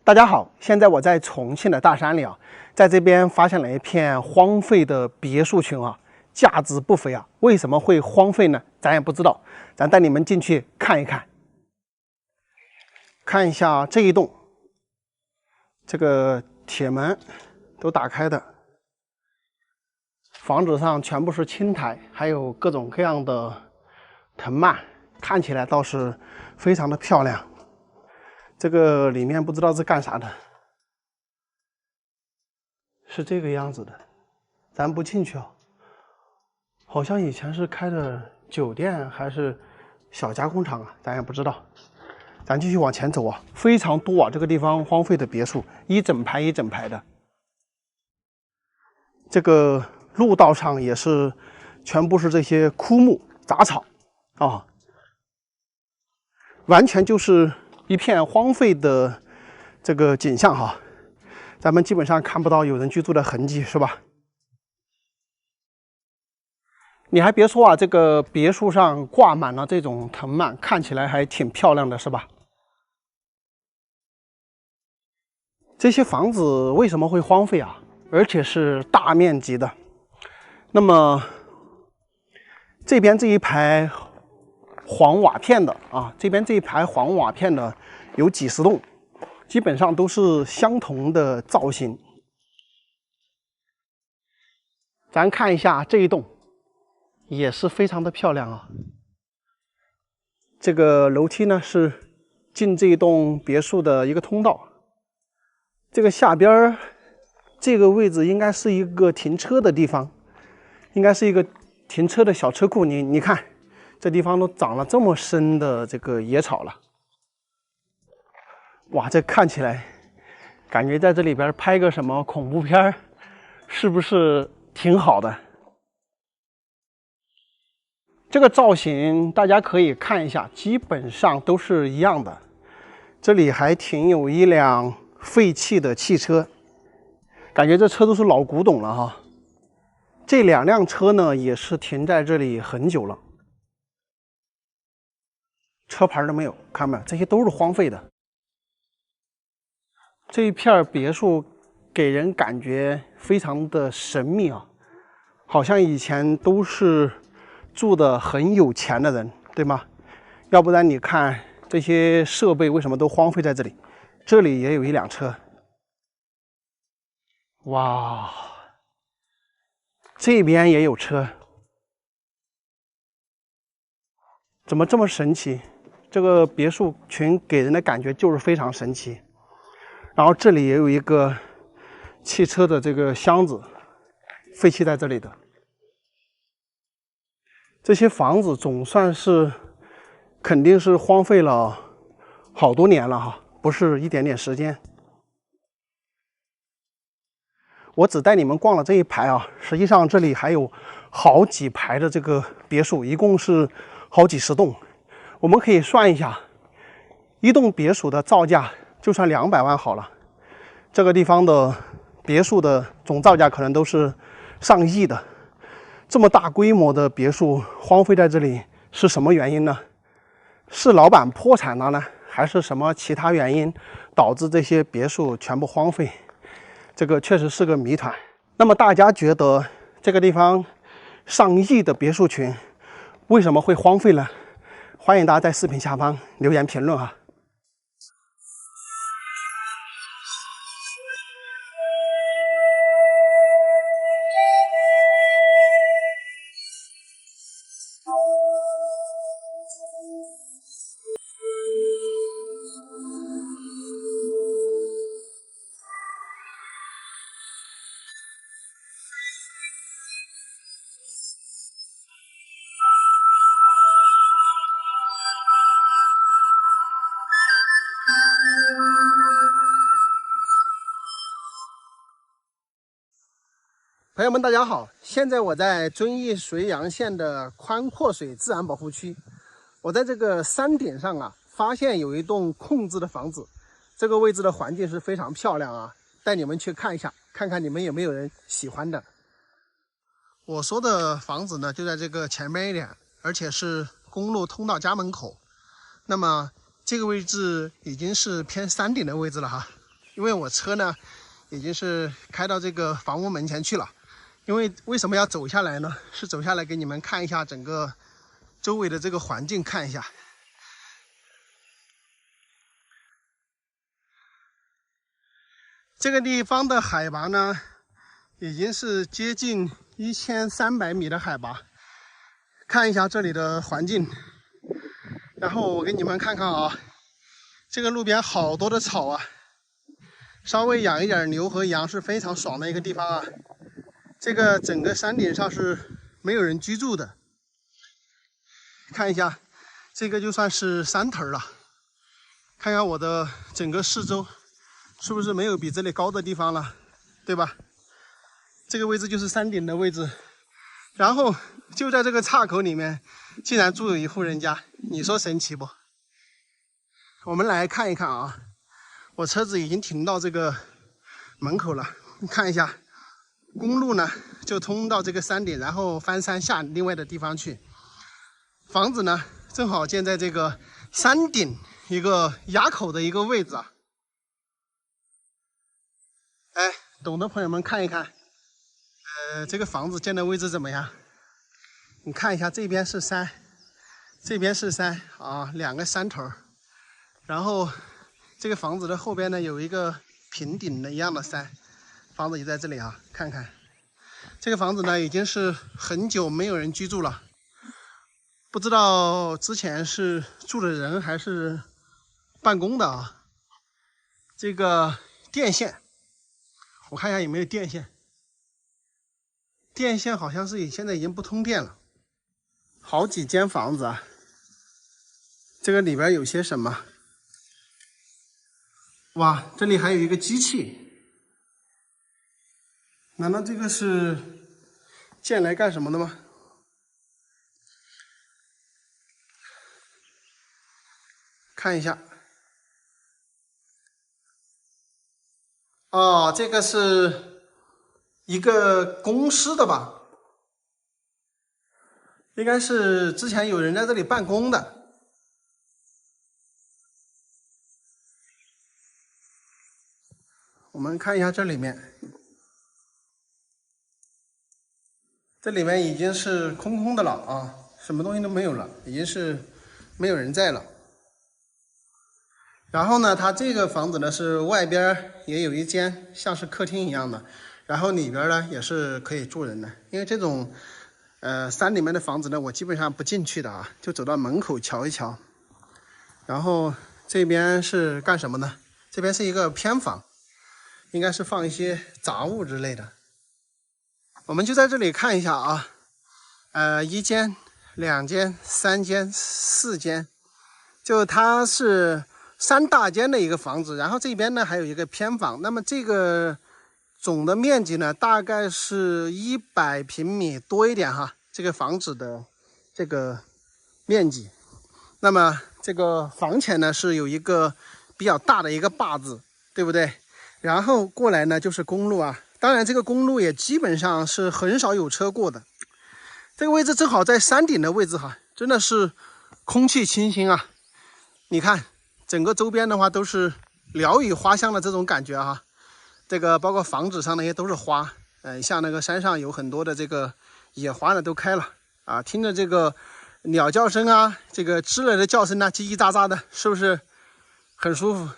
大家好，现在我在重庆的大山里啊，在这边发现了一片荒废的别墅群啊，价值不菲啊。为什么会荒废呢？咱也不知道，咱带你们进去看一看。看一下这一栋，这个铁门都打开的，房子上全部是青苔，还有各种各样的藤蔓，看起来倒是非常的漂亮。这个里面不知道是干啥的，是这个样子的，咱不进去啊。好像以前是开的酒店还是小加工厂啊，咱也不知道。咱继续往前走啊，非常多啊，这个地方荒废的别墅，一整排一整排的。这个路道上也是全部是这些枯木杂草啊，完全就是一片荒废的这个景象哈，咱们基本上看不到有人居住的痕迹，是吧？你还别说啊，这个别墅上挂满了这种藤蔓，看起来还挺漂亮的，是吧？这些房子为什么会荒废啊？而且是大面积的。那么这边这一排黄瓦片的啊，这边这一排黄瓦片的有几十栋，基本上都是相同的造型。咱看一下这一栋，也是非常的漂亮啊。这个楼梯呢是进这一栋别墅的一个通道。这个下边这个位置应该是一个停车的地方，应该是一个停车的小车库。你看，这地方都长了这么深的这个野草了。哇，这看起来感觉在这里边拍个什么恐怖片，是不是挺好的？这个造型大家可以看一下，基本上都是一样的。这里还停有一辆废弃的汽车，感觉这车都是老古董了哈。这两辆车呢也是停在这里很久了，车牌都没有，看到没有？这些都是荒废的。这一片别墅给人感觉非常的神秘啊，好像以前都是住的很有钱的人，对吗？要不然你看这些设备为什么都荒废在这里？这里也有一辆车。哇，这边也有车，怎么这么神奇？这个别墅群给人的感觉就是非常神奇。然后这里也有一个汽车的这个箱子，废弃在这里的。这些房子总算是肯定是荒废了好多年了哈，不是一点点时间。我只带你们逛了这一排啊，实际上这里还有好几排的这个别墅，一共是好几十栋。我们可以算一下，一栋别墅的造价就算200万好了，这个地方的别墅的总造价可能都是上亿的。这么大规模的别墅荒废在这里是什么原因呢？是老板破产了呢，还是什么其他原因导致这些别墅全部荒废？这个确实是个谜团。那么大家觉得这个地方上亿的别墅群为什么会荒废呢？欢迎大家在视频下方留言评论啊。朋友们，大家好！现在我在遵义绥阳县的宽阔水自然保护区，我在这个山顶上啊，发现有一栋空置的房子，这个位置的环境是非常漂亮啊，带你们去看一下，看看你们有没有人喜欢的。我说的房子呢，就在这个前面一点，而且是公路通到家门口。那么这个位置已经是偏山顶的位置了哈。因为我车呢已经是开到这个房屋门前去了。因为为什么要走下来呢？是走下来给你们看一下整个周围的这个环境，看一下。这个地方的海拔呢，已经是接近1300米的海拔。看一下这里的环境，然后我给你们看看啊，这个路边好多的草啊，稍微养一点牛和羊是非常爽的一个地方啊。这个整个山顶上是没有人居住的。看一下，这个就算是山头了。看看我的整个四周，是不是没有比这里高的地方了？对吧？这个位置就是山顶的位置。然后就在这个岔口里面，竟然住有一户人家，你说神奇不？我们来看一看啊，我车子已经停到这个门口了，你看一下。公路呢就通到这个山顶，然后翻山下另外的地方去。房子呢正好建在这个山顶一个垭口的一个位置啊。哎，懂的朋友们看一看，这个房子建的位置怎么样？你看一下，这边是山，这边是山啊，两个山头。然后这个房子的后边呢有一个平顶的一样的山。房子也在这里啊，看看这个房子呢，已经是很久没有人居住了，不知道之前是住的人还是办公的啊。这个电线，我看一下有没有电线。电线好像是现在已经不通电了。好几间房子啊，这个里边有些什么？哇，这里还有一个机器。难道这个是建来干什么的吗？看一下。哦，这个是一个公司的吧？应该是之前有人在这里办公的。我们看一下这里面。这里面已经是空空的了啊，什么东西都没有了，已经是没有人在了。然后呢，它这个房子呢是外边也有一间像是客厅一样的，然后里边呢也是可以住人的。因为这种山里面的房子呢，我基本上不进去的啊，就走到门口瞧一瞧。然后这边是干什么呢？这边是一个偏房，应该是放一些杂物之类的。我们就在这里看一下啊，一间、两间、三间、4间，就它是3大间的一个房子，然后这边呢还有一个偏房。那么这个总的面积呢，大概是100平米多一点哈，这个房子的这个面积。那么这个房前呢是有一个比较大的一个坝子，对不对？然后过来呢就是公路啊。当然这个公路也基本上是很少有车过的。这个位置正好在山顶的位置哈，真的是空气清新啊。你看整个周边的话都是鸟语花香的这种感觉哈。这个包括房子上那些都是花，像那个山上有很多的这个野花呢都开了啊，听着这个鸟叫声啊，这个知了的叫声啊，叽叽喳喳的，是不是很舒服？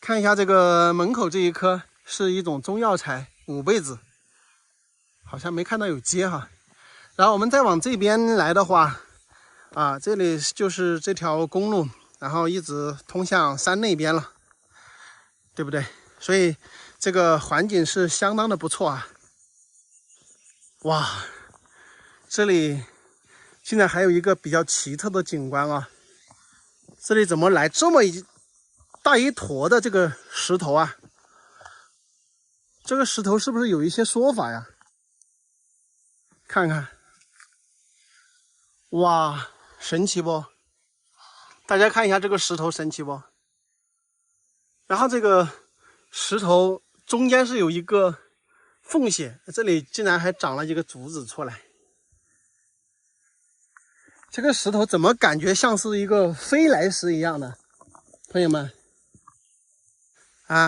看一下这个门口这一棵是一种中药材5辈子，好像没看到有结哈。然后我们再往这边来的话啊，这里就是这条公路，然后一直通向山那边了，对不对？所以这个环境是相当的不错啊。哇，这里现在还有一个比较奇特的景观啊，这里怎么来这么大一坨的这个石头啊？这个石头是不是有一些说法呀？看看，哇，神奇不？大家看一下这个石头神奇不？然后这个石头中间是有一个缝隙，这里竟然还长了一个竹子出来。这个石头怎么感觉像是一个飞来石一样的？朋友们，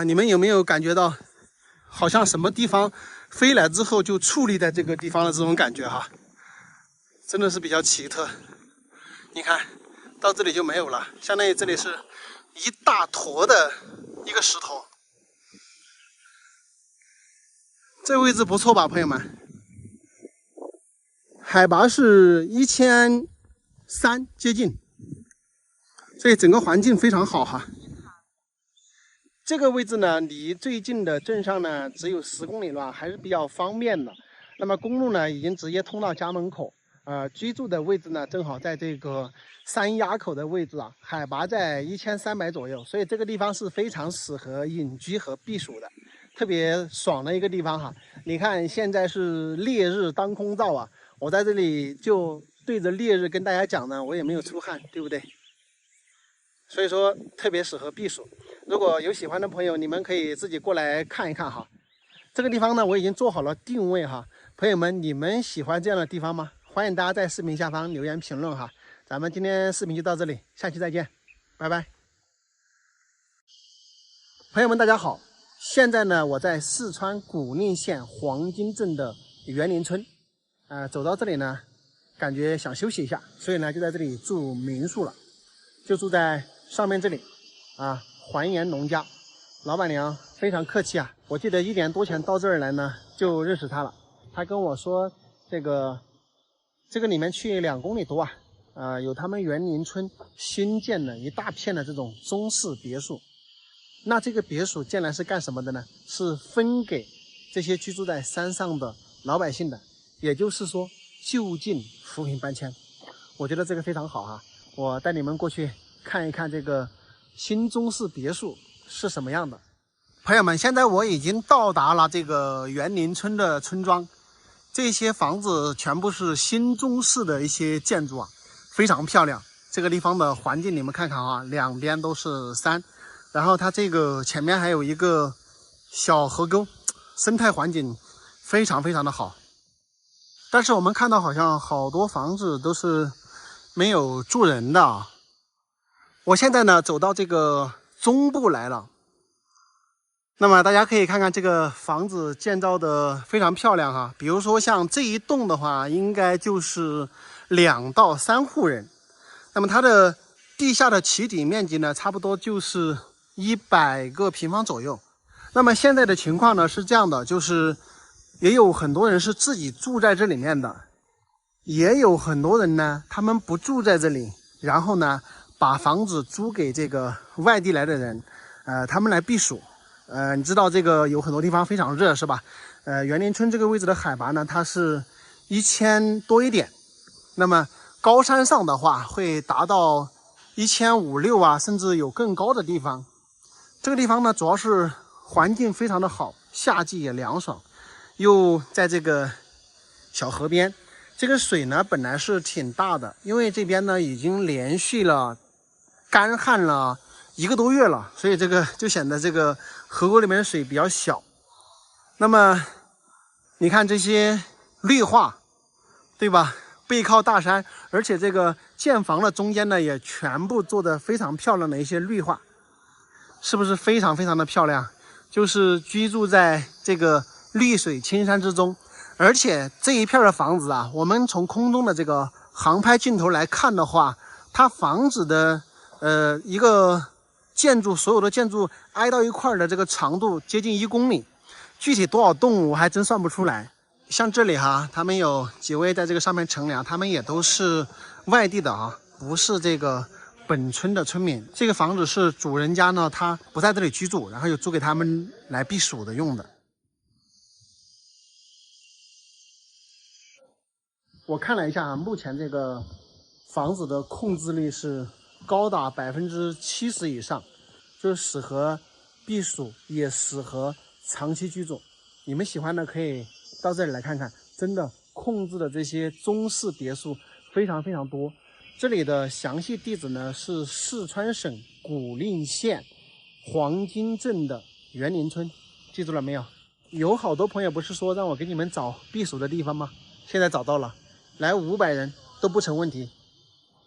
你们有没有感觉到，好像什么地方飞来之后就矗立在这个地方的这种感觉哈？真的是比较奇特。你看到这里就没有了，相当于这里是一大坨的一个石头。这位置不错吧，朋友们？海拔是1300接近，所以整个环境非常好哈。这个位置呢，离最近的镇上呢只有10公里了，还是比较方便的。那么公路呢已经直接通到家门口，居住的位置呢正好在这个山垭口的位置啊，海拔在1300左右，所以这个地方是非常适合隐居和避暑的，特别爽的一个地方哈。你看现在是烈日当空照啊，我在这里就对着烈日跟大家讲呢，我也没有出汗，对不对？所以说特别适合避暑。如果有喜欢的朋友，你们可以自己过来看一看哈。这个地方呢，我已经做好了定位哈。朋友们，你们喜欢这样的地方吗？欢迎大家在视频下方留言评论哈。咱们今天视频就到这里，下期再见，拜拜。朋友们，大家好。现在呢，我在四川古蔺县黄金镇的园林村，走到这里呢，感觉想休息一下，所以呢，就在这里住民宿了，就住在上面这里，环颜农家，老板娘非常客气啊。我记得1年多前到这儿来呢，就认识她了。她跟我说，这个里面去2公里多有他们园林村新建的一大片的这种中式别墅。那这个别墅建来是干什么的呢？是分给这些居住在山上的老百姓的，也就是说就近扶贫搬迁。我觉得这个非常好哈，我带你们过去看一看这个新中式别墅是什么样的。朋友们，现在我已经到达了这个园林村的村庄，这些房子全部是新中式的一些建筑啊，非常漂亮。这个地方的环境你们看看啊，两边都是山，然后它这个前面还有一个小河沟，生态环境非常非常的好。但是我们看到好像好多房子都是没有住人的啊。我现在呢走到这个中部来了，那么大家可以看看这个房子建造的非常漂亮哈。比如说像这一栋的话，应该就是2到3户人。那么它的地下的起底面积呢，差不多就是100个平方左右。那么现在的情况呢是这样的，就是也有很多人是自己住在这里面的，也有很多人呢他们不住在这里，然后呢把房子租给这个外地来的人，他们来避暑。你知道这个有很多地方非常热是吧？园林村这个位置的海拔呢，它是1000多一点，那么高山上的话会达到1500-1600啊，甚至有更高的地方。这个地方呢，主要是环境非常的好，夏季也凉爽，又在这个小河边。这个水呢本来是挺大的，因为这边呢已经连续了干旱了1个多月了，所以这个就显得这个河沟里面的水比较小。那么你看这些绿化，对吧？背靠大山，而且这个建房的中间呢也全部做得非常漂亮的一些绿化，是不是非常非常的漂亮？就是居住在这个绿水青山之中。而且这一片的房子啊，我们从空中的这个航拍镜头来看的话，它房子的一个建筑，所有的建筑挨到一块的这个长度接近1公里，具体多少栋我还真算不出来。像这里哈，他们有几位在这个上面乘凉，他们也都是外地的啊，不是这个本村的村民。这个房子是主人家呢，他不在这里居住，然后就租给他们来避暑的用的。我看了一下，目前这个房子的控制力是高达70%以上，就是适合避暑，也适合长期居住。你们喜欢的可以到这里来看看，真的控制的这些中式别墅非常非常多。这里的详细地址呢是四川省古蔺县黄金镇的园林村，记住了没有？有好多朋友不是说让我给你们找避暑的地方吗？现在找到了，来500人都不成问题，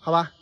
好吧？